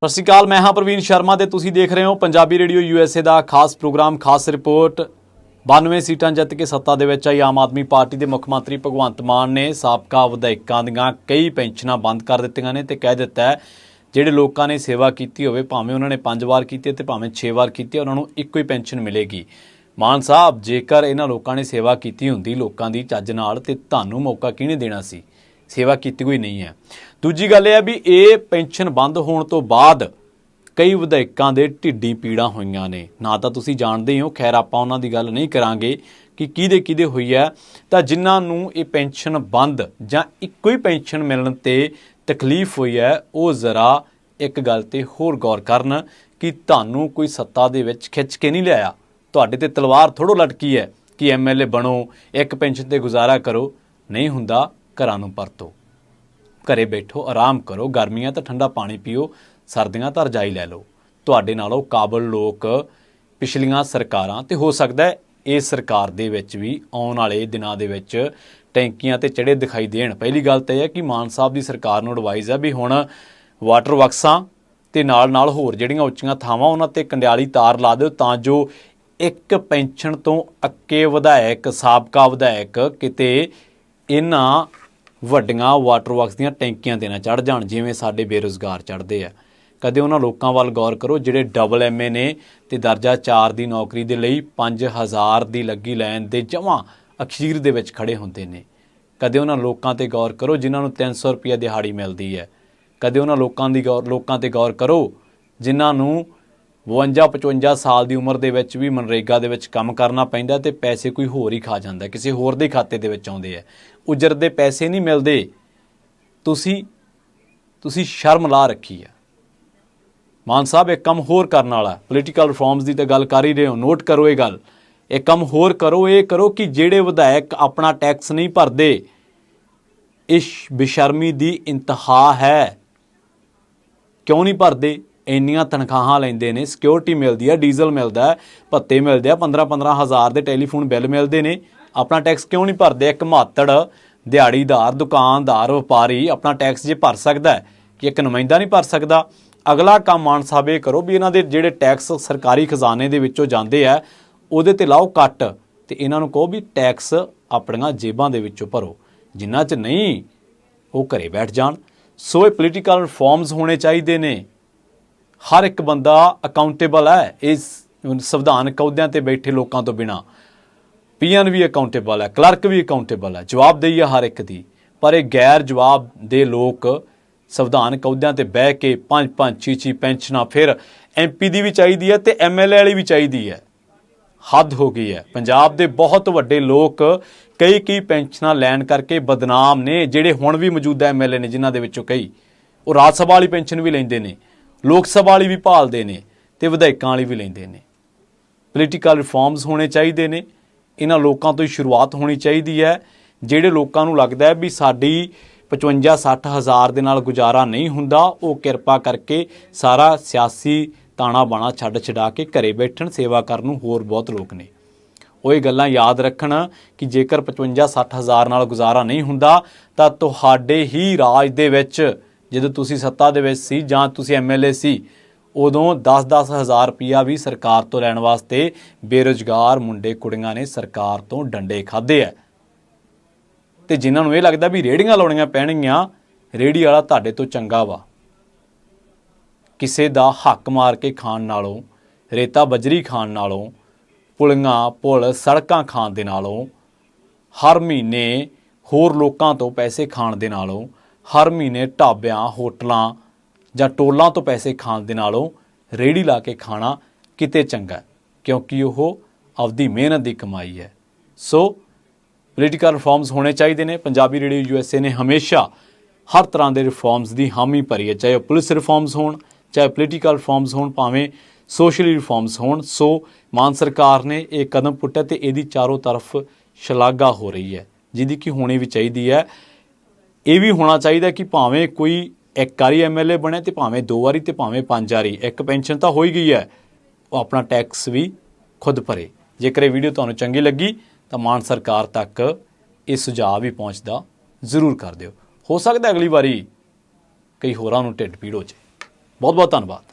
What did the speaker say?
सत श्री अकाल, मैं हाँ प्रवीण शर्मा ते तुसीं देख रहे हो पंजाबी रेडियो यूएसए का खास प्रोग्राम खास रिपोर्ट। 92 सीटां जित के सत्ता दे विच आई आम आदमी पार्टी के मुख मंत्री भगवंत मान ने साबका विधायकों दीआं कई पेंशनां बंद कर दित्तियां ने ते कह दिता है जिहड़े लोगों ने सेवा की होवे भावें उन्होंने 5 वार की ते भावें 6 वार की उन्होंने इक्को ही पेंशन मिलेगी। मान साहब, जेकर इन्हां लोगों ने सेवा की हुंदी लोगों की चज नाल ते तुहानूं मौका किहने देना सी? सेवा की कोई नहीं है। दूजी गल यह है भी ये पेंशन बंद होने तो बाद कई विधायकों के ढिड्डी पीड़ा हुई ने, ना तो तुसीं जानते हो। खैर आपां उन्हां दी गल नहीं करांगे कि किहदे हुई है। तो जिन्होंने ये पेंशन बंद जां इक्को ही पेंशन मिलने ते तकलीफ हुई है वो जरा एक गल ते होर गौर करन कि तुहानूं कोई सत्ता दे विच खिच के नहीं लिआया, तुहाडे ते तलवार थोड़ो लटकी है कि MLA बनो एक पेंशन ते गुजारा करो। नहीं हुंदा, घरां नूं परतो, घरे बैठो, आराम करो। गर्मियां तो ठंडा पानी पीओ, सर्दियां तो रजाई लै लो। तुहाडे नालों काबल लोग पिछलियां सरकारां ते हो सकदा है इस सरकार दे विच भी आउण वाले दिनां दे विच टैंकियां ते चढ़े दिखाई देण। पहली गल तो यह है कि मान साहब की सरकार नूं एडवाइस है भी हुण वाटर वर्कसां ते नाल होर जिहड़ियां उच्चियां थावां उन्हां ते कंडियाली तार ला दिओ तां जो एक पेंशन तो अक्के विधायक साबका विधायक किते इन्हां वड्डियां वाटर वर्कस दीयां टैंकियां ते ना चढ़ जाण जिवें साडे बेरोज़गार चढ़दे आ। कदे उन्हां लोकां वल गौर करो जिहड़े डबल MA ने ते दर्जा 4 की नौकरी दे लई 5000 की लगी लैन दे जमां अखीर दे विच खड़े हुंदे ने। कदे उन्हां लोकां ते गौर करो जिन्हां नूं 300 रुपया दिहाड़ी मिलदी है। कदे उन्हां लोकां ते गौर करो जिन्हां नूं 52-55 साल की उम्र दे विच भी मनरेगा दे विच काम करना पैंदा ते पैसे कोई होर ही खा जांदा, किसी होर दे खाते दे विच आउंदे है। उजर दे पैसे नहीं मिलते। तुसी शर्म ला रखी है। मान साहब एक काम होर करने वाला, पोलीटिकल रिफॉर्म्स की तो गल कर ही रहे हो, नोट करो ये गल। एक काम होर करो, ये करो कि जेड़े विधायक अपना टैक्स नहीं भरते, इस बेशर्मी की इंतहा है। क्यों नहीं भरते? इन्नियां तनख्वाहां लैंदे ने, सिक्योरिटी मिलती है, डीजल मिलता है, भत्ते मिलते हैं, 15-15 हज़ार के टैलीफोन बिल मिलते हैं। अपना टैक्स क्यों नहीं भरते? एक मातड़ दिहाड़ीदार दुकानदार व्यापारी अपना टैक्स जे भर सकता है कि एक नुमाइंदा नहीं भर सकता? अगला काम मान साहब ये करो भी इन्हां दे जिहड़े टैक्स सरकारी खजाने दे विचों जांदे आ उहदे ते लाओ कट ते इन्हां नूं कहो भी टैक्स अपणियां जेबां दे विचों भरो। जिन्हां च नहीं वो घरे बैठ जाण। सो ये पोलीटिकल रिफॉर्म्स होने चाहिए ने। हर एक बंदा अकाउंटेबल है इस संविधानक अहुदियां ते बैठे लोगों तो बिना। PN भी अकाउंटेबल है, क्लर्क भी अकाउंटेबल है, जवाबदेही है हर एक की। पर ये गैर जवाब दे लोग संविधानक अहुदियां ते बह के 5-5 6-6 पेंशनां, फिर MP दी भी चाहिए है ते MLA वाली भी चाहिए है। हद हो गई है। पंजाब दे बहुत वड्डे लोग कई पेंशनां लैन करके बदनाम ने। जिहड़े हुण भी मौजूदा MLA ने जिन्हां दे विचों कई वो राज सभा वाली पेंशन भी लैंदे ने, लोक सभा वाली भी भालदे ने ते विधायकां वाली भी लैंदे ने। पोलीटिकल रिफॉर्म्स होने चाहिए ने। इन्हां लोकां तो ही शुरुआत होनी चाहिए है। जिहड़े लोकां नूं लगदा है भी साडी 55-60 हज़ार दे नाल गुजारा नहीं हुंदा, वो किरपा करके सारा सियासी ताना बाणा छड्ड छडा के घरे बैठण। सेवा करन नूं होर बहुत लोग ने। वो ये गल्लां याद रखण कि जेकर 55-60 हज़ार नाल गुजारा नहीं हुंदा तां तुहाडे ही राज दे विच जदों तुसीं सत्ता दे विच सी जां तुसीं MLA सी उदों 10-10 हज़ार रुपया भी सरकार तो लैण वास्ते बेरोजगार मुंडे कुड़ियां ने सरकार तो डंडे खाधे है। ते जिन्हां नूं ये लगदा भी रेहड़ियां लाउणीਆਂ पैणगीਆਂ, रेहड़ी वाला तुहाडे तो चंगा वा। किसे दा हक मार के खाण नालों, रेता बजरी खाण नालों, पुलियां पुल सड़कां खाण दे नालों, हर महीने होर लोकां तो पैसे खाण दे नालों, हर महीने ढाबियां होटलां जां टोलां तो पैसे खाण दे नालों रेहड़ी ला के खाना किते चंगा है, क्योंकि वो आपदी मेहनत की कमाई है। सो पोलीटिकल रिफॉर्म्स होने चाहिए ने। पंजाबी रेडियो USA ने हमेशा हर तरह के रिफॉर्म्स की हामी भरी है, चाहे पुलिस रिफॉर्म्स होण, चाहे पोलीटिकल रिफॉर्म्स होण, भावें सोशली रिफॉर्म्स होण। सो मान सरकार ने एक कदम पुट्टिया ते इहदी चारों तरफ शलाघा हो रही है, जिहदी कि होनी भी चाहिए है। ये भी होना चाहिए कि भावें कोई एक बारी MLA बने तो भावें 2 वारी तो भावें 5 वारी, एक पेंशन तो हो ही गई है, वो अपना टैक्स भी खुद भरे। ਜੇਕਰ ਇਹ ਵੀਡੀਓ ਤੁਹਾਨੂੰ ਚੰਗੀ ਲੱਗੀ ਤਾਂ ਮਾਨ ਸਰਕਾਰ ਤੱਕ ਇਹ ਸੁਝਾਅ ਵੀ ਪਹੁੰਚਦਾ ਜ਼ਰੂਰ ਕਰ ਦਿਓ। ਹੋ ਸਕਦਾ ਅਗਲੀ ਵਾਰੀ ਕਈ ਹੋਰਾਂ ਨੂੰ ਢਿੱਡ ਪੀੜ ਹੋ ਜਾਏ। ਬਹੁਤ ਬਹੁਤ ਧੰਨਵਾਦ।